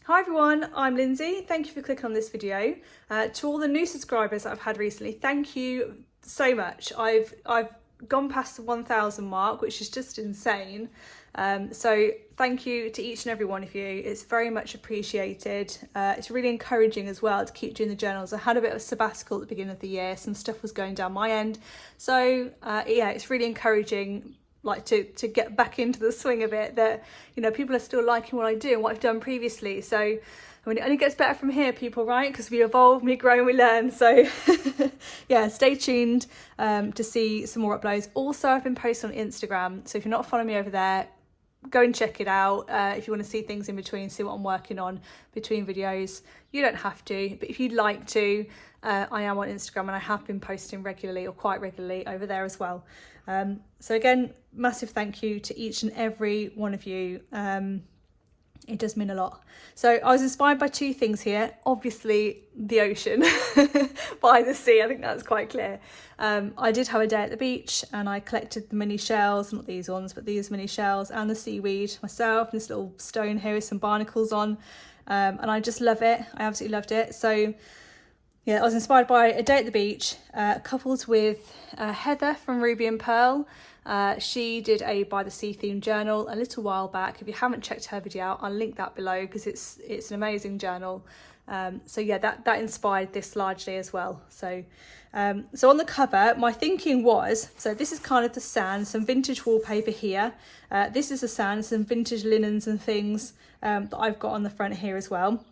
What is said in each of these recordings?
Hi everyone, I'm Lindsay. Thank you for clicking on this video. To all the new subscribers that I've had recently, thank you so much. I've gone past the 1,000 mark, which is just insane. So thank you to each and every one of you. It's very much appreciated. It's really encouraging as well to keep doing the journals. I had a bit of a sabbatical at the beginning of the year. Some stuff was going down my end. So yeah, it's really encouraging to get back into the swing of it, that people are still liking what I do and what I've done previously. So I mean, it only gets better from here, people, right? Because we evolve, we grow and we learn. So yeah, stay tuned to see some more uploads. Also, I've been posting on Instagram, so if you're not following me over there, go and check it out. If you want to see things in between, see what I'm working on between videos. You don't have to, but if you'd like to, I am on Instagram and I have been posting regularly, or quite regularly, over there as well. So again, massive thank you to each and every one of you. It does mean a lot. So I was inspired by two things here. Obviously the ocean by the sea, I think that's quite clear. I did have a day at the beach and I collected the mini shells, not these ones, but these mini shells and the seaweed myself, this little stone here with some barnacles on. And I just love it. I absolutely loved it. So yeah, I was inspired by a day at the beach, coupled with Heather from Ruby and Pearl. She did a by the sea themed journal a little while back. If you haven't checked her video out, I'll link that below because it's an amazing journal. So yeah, that inspired this largely as well. So so on the cover, my thinking was, so this is kind of the sand, some vintage wallpaper here. This is the sand, some vintage linens and things that I've got on the front here as well.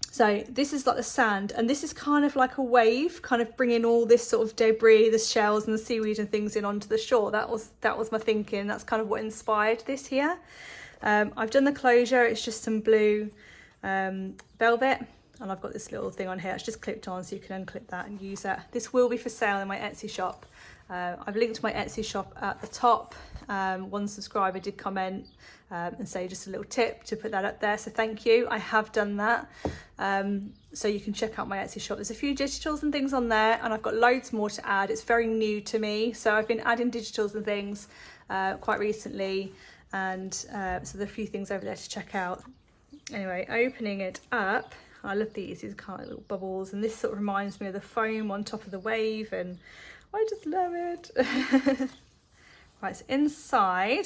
So this is like the sand, and this is kind of like a wave, kind of bringing all this sort of debris, the shells and the seaweed and things in onto the shore. That was my thinking. That's kind of what inspired this here. I've done the closure. It's just some blue velvet, and I've got this little thing on here. It's just clipped on, so you can unclip that and use it. This will be for sale in my Etsy shop. I've linked my Etsy shop at the top. One subscriber did comment and say just a little tip to put that up there, so thank you. I have done that. So you can check out my Etsy shop. There's a few digitals and things on there, and I've got loads more to add. It's very new to me, so I've been adding digitals and things quite recently, and so there are a few things over there to check out. Anyway, opening it up, I love these kind of little bubbles, and this sort of reminds me of the foam on top of the wave, and I just love it. Right, so inside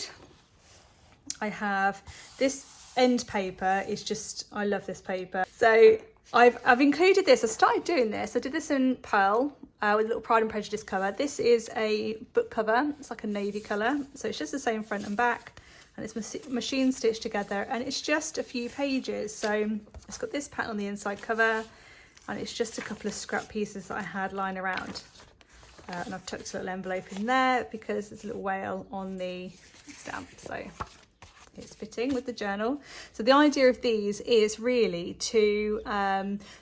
I have this end paper. Is just, I love this paper. So I've included this. I started doing this. I did this in Pearl with a little Pride and Prejudice cover. This is a book cover. It's like a navy colour. So it's just the same front and back, and it's machine stitched together, and it's just a few pages. So it's got this pattern on the inside cover, and it's just a couple of scrap pieces that I had lying around. And I've tucked a little envelope in there because there's a little whale on the stamp, so it's fitting with the journal. So the idea of these is really to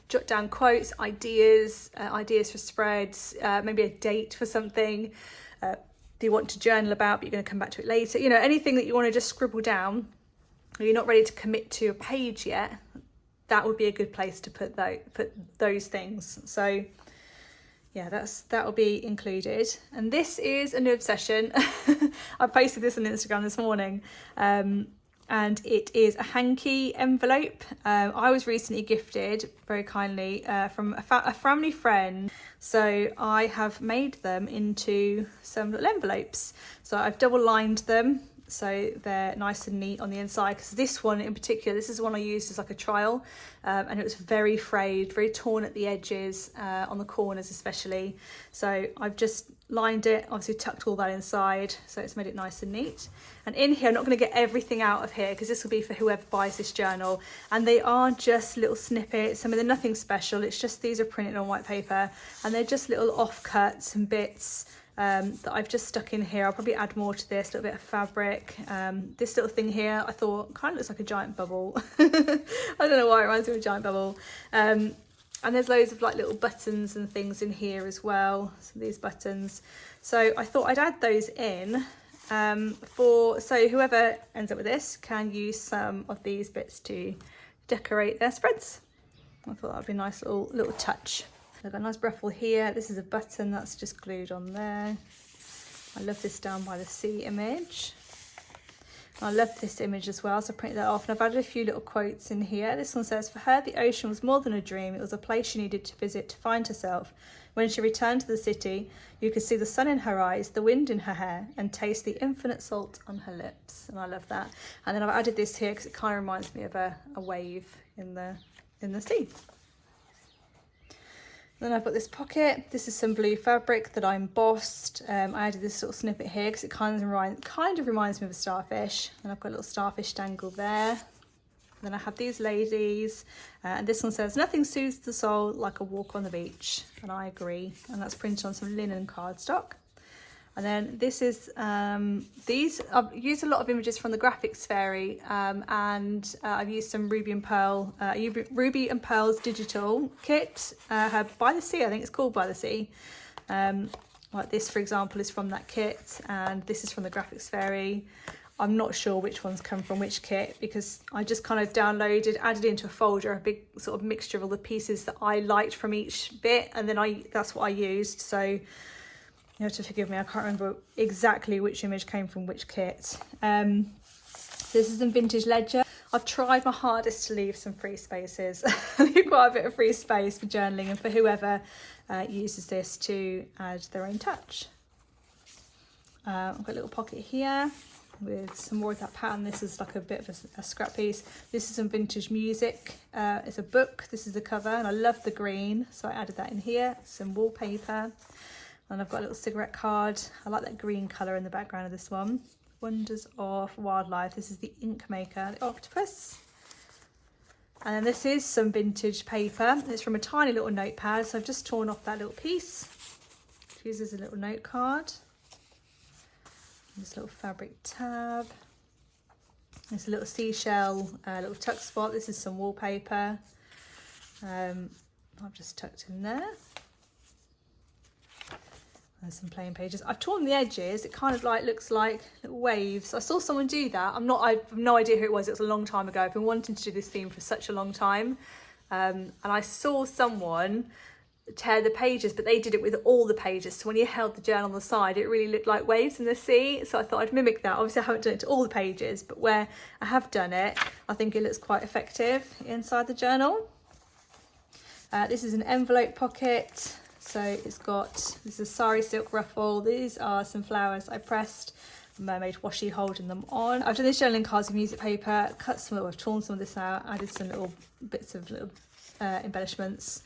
jot down quotes, ideas for spreads, maybe a date for something that you want to journal about, but you're going to come back to it later. Anything that you want to just scribble down, or you're not ready to commit to a page yet, that would be a good place to put those things. So yeah, that will be included. And this is a new obsession. I posted this on Instagram this morning, and it is a hanky envelope. I was recently gifted very kindly from a family friend, so I have made them into some little envelopes. So I've double lined them so they're nice and neat on the inside, because this one in particular, this is the one I used as like a trial, and it was very frayed, very torn at the edges, on the corners especially. So I've just lined it, obviously tucked all that inside, so it's made it nice and neat. And in here, I'm not going to get everything out of here because this will be for whoever buys this journal, and they are just little snippets. I mean, they're nothing special, it's just these are printed on white paper, and they're just little offcuts and bits that I've just stuck in here. I'll probably add more to this, a little bit of fabric. This little thing here, I thought kind of looks like a giant bubble. I don't know why it reminds me of a giant bubble. And there's loads of like little buttons and things in here as well. So these buttons. So I thought I'd add those in so whoever ends up with this can use some of these bits to decorate their spreads. I thought that'd be a nice little touch. I've got a nice ruffle here. This is a button that's just glued on there. I love this down by the sea image. I love this image as well, so I printed that off, and I've added a few little quotes in here. This one says, "For her, the ocean was more than a dream. It was a place she needed to visit to find herself. When she returned to the city, you could see the sun in her eyes, the wind in her hair, and taste the infinite salt on her lips." And I love that. And then I've added this here because it kind of reminds me of a wave in the sea. Then I've got this pocket. This is some blue fabric that I embossed. I added this little snippet here because it kind of reminds me of a starfish. And I've got a little starfish dangle there. Then I have these ladies, and this one says, "Nothing soothes the soul like a walk on the beach," and I agree. And that's printed on some linen cardstock. And then this is I've used a lot of images from the Graphics Fairy, and I've used some Ruby and Pearl's digital kit. Her By the Sea, I think it's called By the Sea. Like this, for example, is from that kit, and this is from the Graphics Fairy. I'm not sure which ones come from which kit because I just kind of added into a folder, a big sort of mixture of all the pieces that I liked from each bit, and then that's what I used. So you have to forgive me, I can't remember exactly which image came from which kit. This is in Vintage Ledger. I've tried my hardest to leave some free spaces. Leave quite a bit of free space for journaling and for whoever uses this to add their own touch. I've got a little pocket here with some more of that pattern. This is like a bit of a scrap piece. This is some vintage music. It's a book. This is the cover, and I love the green, so I added that in here. Some wallpaper, and I've got a little cigarette card. I like that green colour in the background of this one. Wonders of Wildlife. This is the ink maker, the octopus. And then this is some vintage paper. It's from a tiny little notepad, so I've just torn off that little piece to use as a little note card. This little fabric tab. There's a little seashell, little tuck spot. This is some wallpaper. I've just tucked in there. There's some plain pages. I've torn the edges. It kind of looks like little waves. I saw someone do that. I have no idea who it was. It was a long time ago. I've been wanting to do this theme for such a long time. And I saw someone tear the pages, but they did it with all the pages, so when you held the journal on the side it really looked like waves in the sea. So I thought I'd mimic that. Obviously I haven't done it to all the pages, but where I have done it, I think it looks quite effective inside the journal. This is an envelope pocket, so it's got, this is a sari silk ruffle. These are some flowers I pressed, mermaid washi holding them on. I've done this journaling cards with music paper, I've torn some of this out, added some little bits of little embellishments,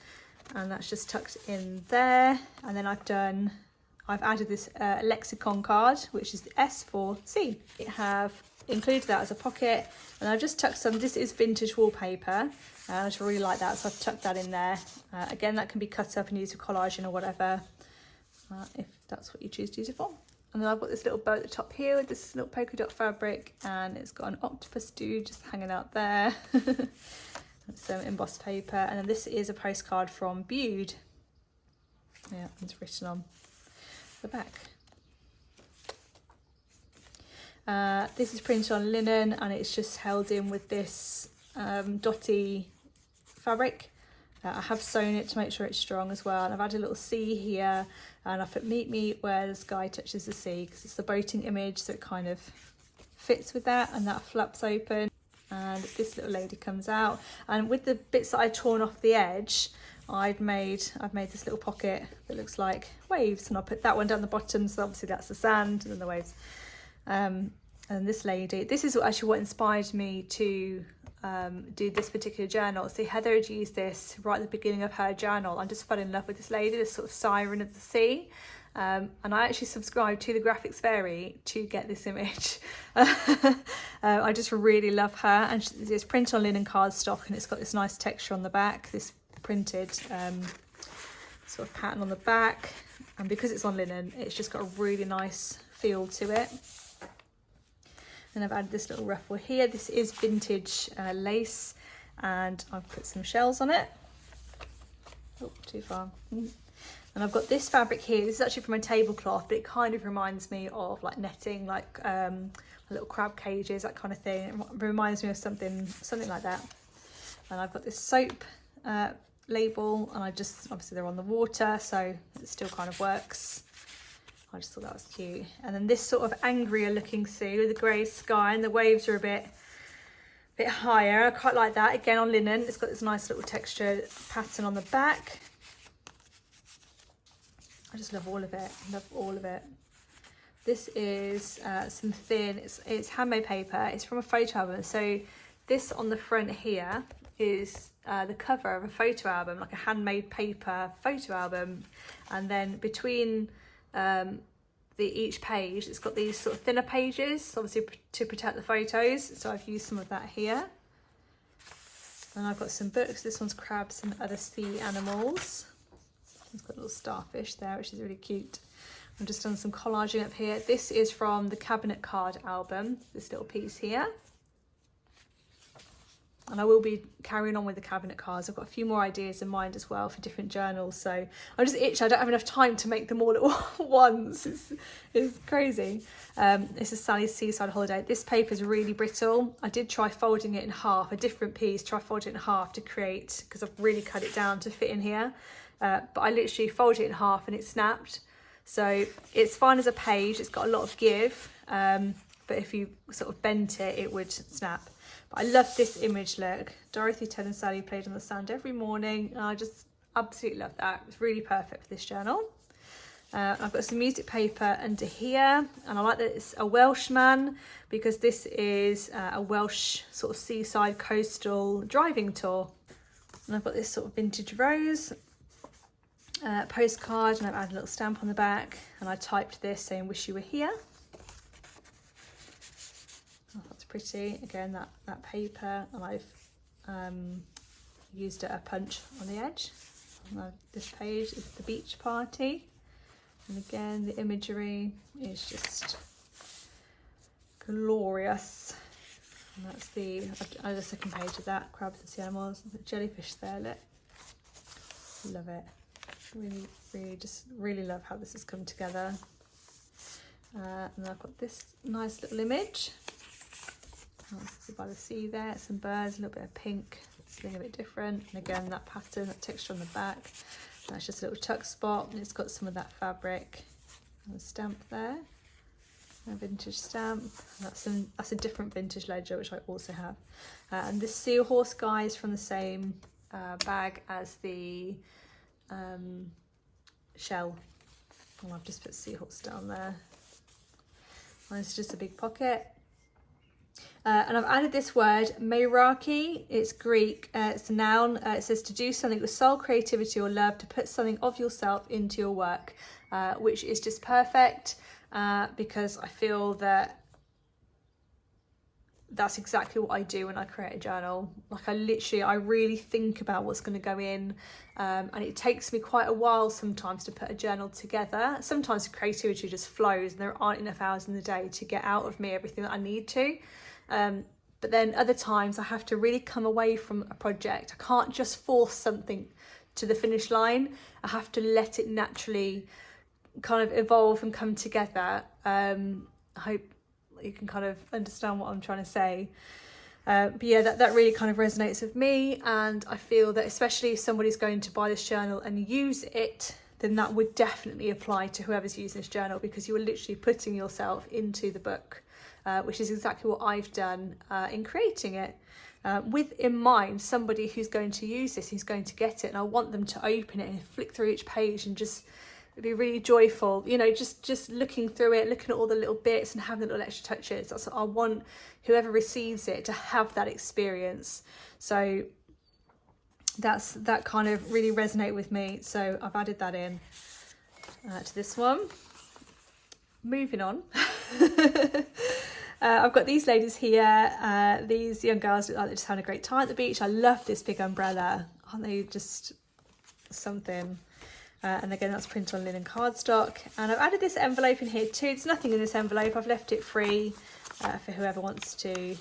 and that's just tucked in there. And then I've added this lexicon card, which is the S4C. I have included that as a pocket, and I've just tucked some, this is vintage wallpaper, and I just really like that, so I've tucked that in there. Again, that can be cut up and used for collaging or whatever, if that's what you choose to use it for. And then I've got this little bow at the top here with this little polka dot fabric, and it's got an octopus dude just hanging out there. Some embossed paper, and then this is a postcard from Bude. Yeah, it's written on the back. This is printed on linen, and it's just held in with this dotty fabric. I have sewn it to make sure it's strong as well, and I've added a little sea here, and I've put meet me where the sky touches the sea because it's the boating image, so it kind of fits with that, and that flaps open. And this little lady comes out, and with the bits that I'd torn off the edge, I've made this little pocket that looks like waves, and I'll put that one down the bottom, so obviously that's the sand and then the waves. And this lady, this is actually what inspired me to do this particular journal. So Heather had used this right at the beginning of her journal. I just fell in love with this lady, this sort of siren of the sea. And I actually subscribed to the Graphics Fairy to get this image. I just really love her, and it's printed on linen cardstock, and it's got this nice texture on the back, this printed sort of pattern on the back, and because it's on linen it's just got a really nice feel to it. And I've added this little ruffle here. This is vintage lace, and I've put some shells on it. Oh, too far. And I've got this fabric here. This is actually from a tablecloth, but it kind of reminds me of like netting, like little crab cages, that kind of thing. It reminds me of something like that. And I've got this soap label, and I just, obviously they're on the water, so it still kind of works. I just thought that was cute. And then this sort of angrier looking sea with the grey sky, and the waves are a bit higher. I quite like that. Again, on linen, it's got this nice little texture pattern on the back. I just love all of it. Love all of it. This is some thin, it's handmade paper. It's from a photo album. So this on the front here is the cover of a photo album, like a handmade paper photo album. And then between each page, it's got these sort of thinner pages, obviously to protect the photos. So I've used some of that here. And I've got some books. This one's crabs and other sea animals. It's got a little starfish there, which is really cute. I've just done some collaging up here. This is from the cabinet card album, this little piece here. And I will be carrying on with the cabinet cards. I've got a few more ideas in mind as well for different journals. So I'm just itching. I don't have enough time to make them all at once. It's crazy. This is Sally's Seaside Holiday. This paper is really brittle. I did try folding it in half, a different piece, try folding it in half to create, because I've really cut it down to fit in here. But I literally folded it in half and it snapped. So it's fine as a page. It's got a lot of give. But if you sort of bent it, it would snap. I love this image look. Dorothy, Ted and Sally played on the sand every morning. And I just absolutely love that. It's really perfect for this journal. I've got some music paper under here. And I like that it's a Welshman, because this is a Welsh sort of seaside coastal driving tour. And I've got this sort of vintage rose postcard, and I've added a little stamp on the back. And I typed this saying, "Wish you were here." Oh, that's pretty. Again, that paper, and I've used a punch on the edge. And this page is the beach party, and again the imagery is just glorious. And that's the second page of that, crabs and sea animals. The jellyfish there, look. Love it. Really love how this has come together. And I've got this nice little image. By the sea there, some birds, a little bit of pink, something a bit different. And again, that pattern, that texture on the back. That's just a little tuck spot, and it's got some of that fabric. And a stamp there, a vintage stamp. And that's a different vintage ledger, which I also have. And this seahorse guy is from the same bag as the shell. And I've just put seahorse down there. And it's just a big pocket. And I've added this word, meirarchy. It's Greek, it's a noun. It says to do something with soul, creativity or love, to put something of yourself into your work, which is just perfect, because I feel that that's exactly what I do when I create a journal. Like I really think about what's going to go in, and it takes me quite a while sometimes to put a journal together. Sometimes the creativity just flows and there aren't enough hours in the day to get out of me everything that I need to. But then other times I have to really come away from a project. I can't just force something to the finish line. I have to let it naturally kind of evolve and come together. I hope you can kind of understand what I'm trying to say. But yeah, that really kind of resonates with me, and I feel that especially if somebody's going to buy this journal and use it, then that would definitely apply to whoever's using this journal, because you are literally putting yourself into the book, which is exactly what I've done in creating it, with in mind somebody who's going to use this, who's going to get it, and I want them to open it and flick through each page and just be really joyful, you know, just looking through it, looking at all the little bits and having the little extra touches. That's what I want whoever receives it to have, that experience. So that kind of really resonated with me, so I've added that in to this one. Moving on. I've got these ladies here, these young girls look like they're just having a great time at the beach. I love this big umbrella, aren't they just something? And again, that's printed on linen cardstock. And I've added this envelope in here too. There's nothing in this envelope. I've left it free for whoever wants to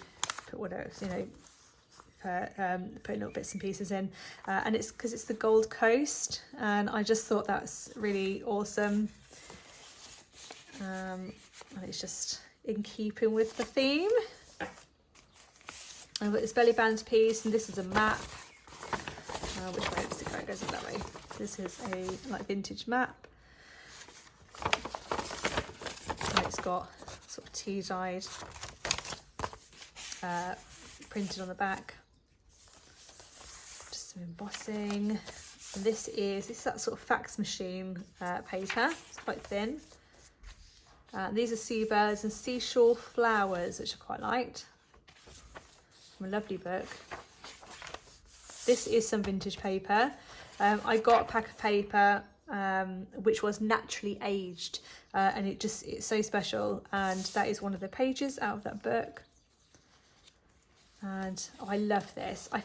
put whatever, you know, put little bits and pieces in. And it's because it's the Gold Coast, and I just thought that's really awesome. And it's just in keeping with the theme. I've got this belly band piece, and this is a map. Which way does it go? It goes that way. This is a like vintage map. got sort of tea-dyed printed on the back. Just some embossing. And this is that sort of fax machine paper. It's quite thin. These are seabirds and seashore flowers, which I quite liked. From a lovely book. This is some vintage paper. I got a pack of paper which was naturally aged, and it's so special, and that is one of the pages out of that book. And I love this. I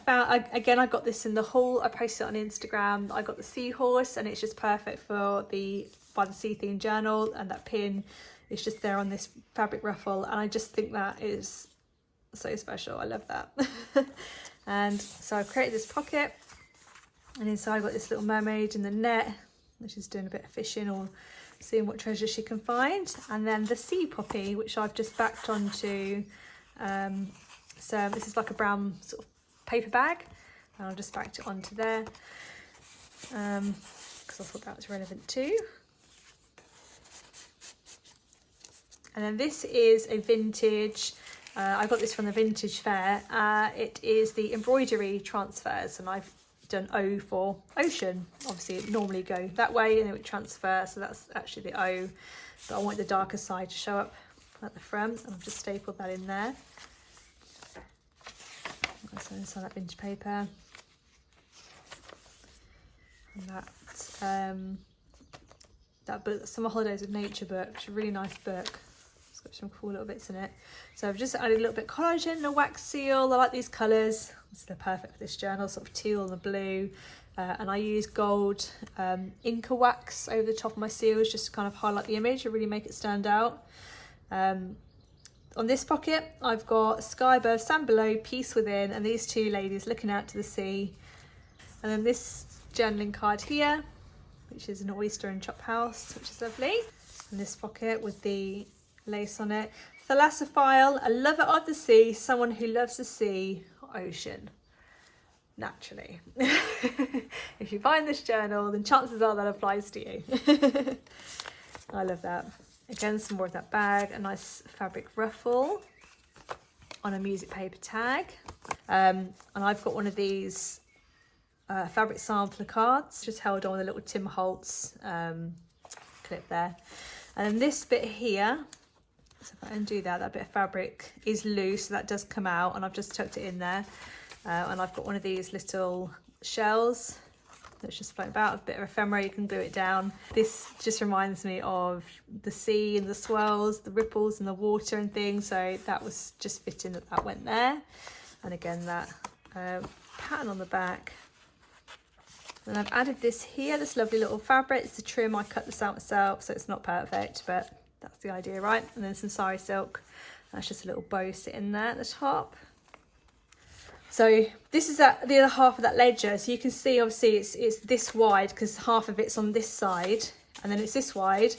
got this in the haul. I posted it on Instagram. I got the seahorse, and it's just perfect for by the sea theme journal, and that pin is just there on this fabric ruffle, and I just think that is so special. I love that. And so I've created this pocket, and inside I've got this little mermaid in the net, which is doing a bit of fishing or seeing what treasure she can find. And then the sea poppy, which I've just backed onto. So this is like a brown sort of paper bag, and I've just backed it onto there because I thought that was relevant too. And then this is a vintage, I got this from the vintage fair. It is the embroidery transfers, and I've done O for ocean. Obviously it normally go that way and it would transfer, so that's actually the O, but I want the darker side to show up at the front, and I've just stapled that in there. So inside that vintage paper, and that book, Summer Holidays with Nature book, which is a really nice book. It's got some cool little bits in it. So I've just added a little bit of collagen and a wax seal. I like these colours. They're perfect for this journal, sort of teal and the blue. And I use gold Inca wax over the top of my seals just to kind of highlight the image and really make it stand out. On this pocket, I've got sky above, sand below, peace within, and these two ladies looking out to the sea. And then this journaling card here, which is an oyster and chop house, which is lovely. And this pocket with the lace on it. Thalassophile, a lover of the sea, someone who loves the sea, ocean. Naturally. If you find this journal, then chances are that applies to you. I love that. Again, some more of that bag, a nice fabric ruffle on a music paper tag. And I've got one of these fabric sampler cards, just held on with a little Tim Holtz clip there. And then this bit here, so if I undo that bit of fabric is loose, so that does come out, and I've just tucked it in there. And I've got one of these little shells that's just floating about, a bit of ephemera, you can glue it down. This just reminds me of the sea and the swells, the ripples and the water and things, so that was just fitting that went there. And again, that pattern on the back. And I've added this here, this lovely little fabric. It's a trim, I cut this out myself, so it's not perfect, but that's the idea, right? And then some sari silk. That's just a little bow sitting there at the top. So this is the other half of that ledger. So you can see, obviously, it's this wide because half of it's on this side, and then it's this wide,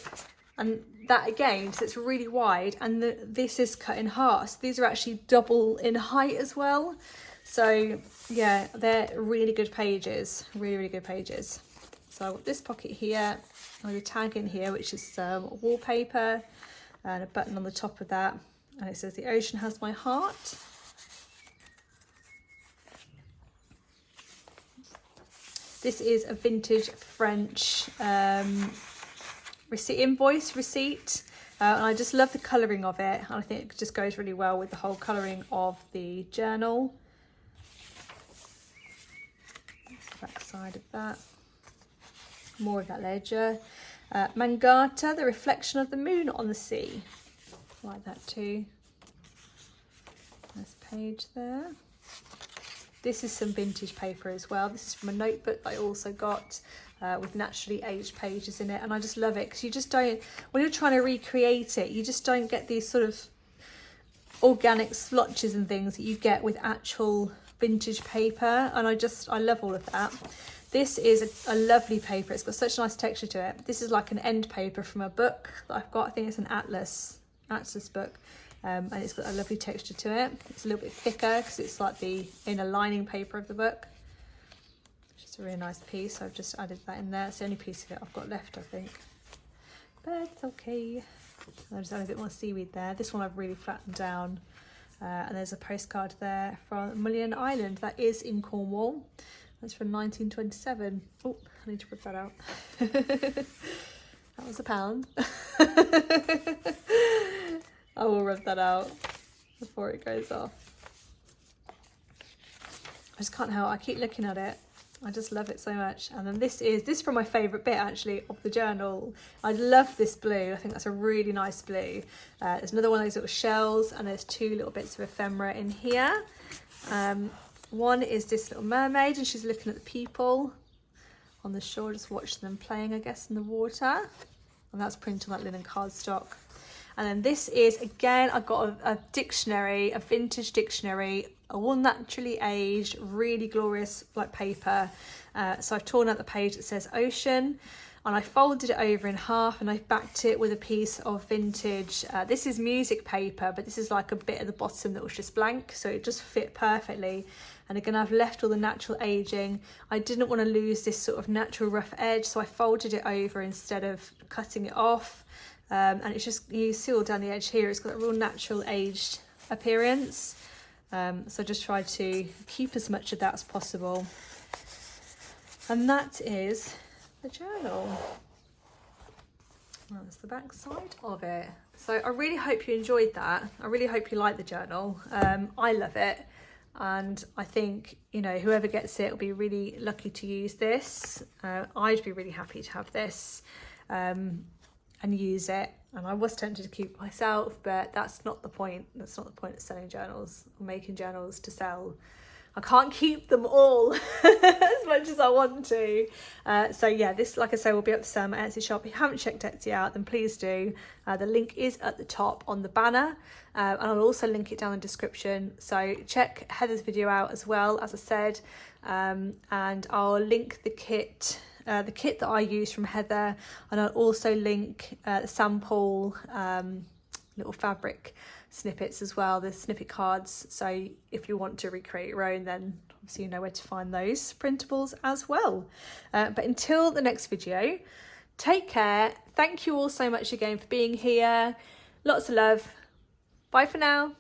and that again, so it's really wide, and this is cut in half. So these are actually double in height as well. So yeah, they're really good pages, really good pages. So I've got this pocket here, with a tag in here, which is some wallpaper, and a button on the top of that, and it says, "The ocean has my heart." This is a vintage French invoice receipt, and I just love the colouring of it, and I think it just goes really well with the whole colouring of the journal. That's the back side of that. More of that ledger. Mangata, the reflection of the moon on the sea. Like that too. Nice page there. This is some vintage paper as well. This is from a notebook that I also got with naturally aged pages in it. And I just love it because you just don't, when you're trying to recreate it, you just don't get these sort of organic splotches and things that you get with actual vintage paper. And I love all of that. This is a lovely paper. It's got such a nice texture to it. This is like an end paper from a book that I've got. I think it's an Atlas book. And it's got a lovely texture to it. It's a little bit thicker because it's like the inner lining paper of the book. It's just a really nice piece. So I've just added that in there. It's the only piece of it I've got left, I think. But it's okay. I'll just add a bit more seaweed there. This one I've really flattened down. And there's a postcard there from Mullion Island. That is in Cornwall. That's from 1927. Oh, I need to rip that out. That was £1. I will rip that out before it goes off. I just can't help, I keep looking at it. I just love it so much. And then this is from my favourite bit actually of the journal. I love this blue. I think that's a really nice blue. There's another one of those little shells, and there's 2 little bits of ephemera in here. One is this little mermaid, and she's looking at the people on the shore, just watching them playing, I guess, in the water. And that's printed on that linen cardstock. And then this is, again, I've got a dictionary, a vintage dictionary, all naturally aged, really glorious like paper. So I've torn out the page that says ocean, and I folded it over in half, and I backed it with a piece of vintage. This is music paper, but this is like a bit at the bottom that was just blank, so it just fit perfectly. And again, I've left all the natural aging. I didn't want to lose this sort of natural rough edge, so I folded it over instead of cutting it off. And it's just, you see all down the edge here, it's got a real natural aged appearance. So just try to keep as much of that as possible. And that is the journal. That's the back side of it. So I really hope you enjoyed that. I really hope you like the journal. I love it. And I think, you know, whoever gets it will be really lucky to use this. I'd be really happy to have this and use it. And I was tempted to keep it myself, but that's not the point. That's not the point of selling journals or making journals to sell. I can't keep them all as much as I want to. So yeah, this, like I say, will be up for sale on my Etsy shop. If you haven't checked Etsy out, then please do. The link is at the top on the banner, and I'll also link it down in the description. So check Heather's video out as well, as I said, and I'll link the kit that I use from Heather, and I'll also link the sample little fabric snippets as well, the snippet cards. So if you want to recreate your own, then obviously you know where to find those printables as well. But until the next video, take care. Thank you all so much again for being here. Lots of love. Bye for now.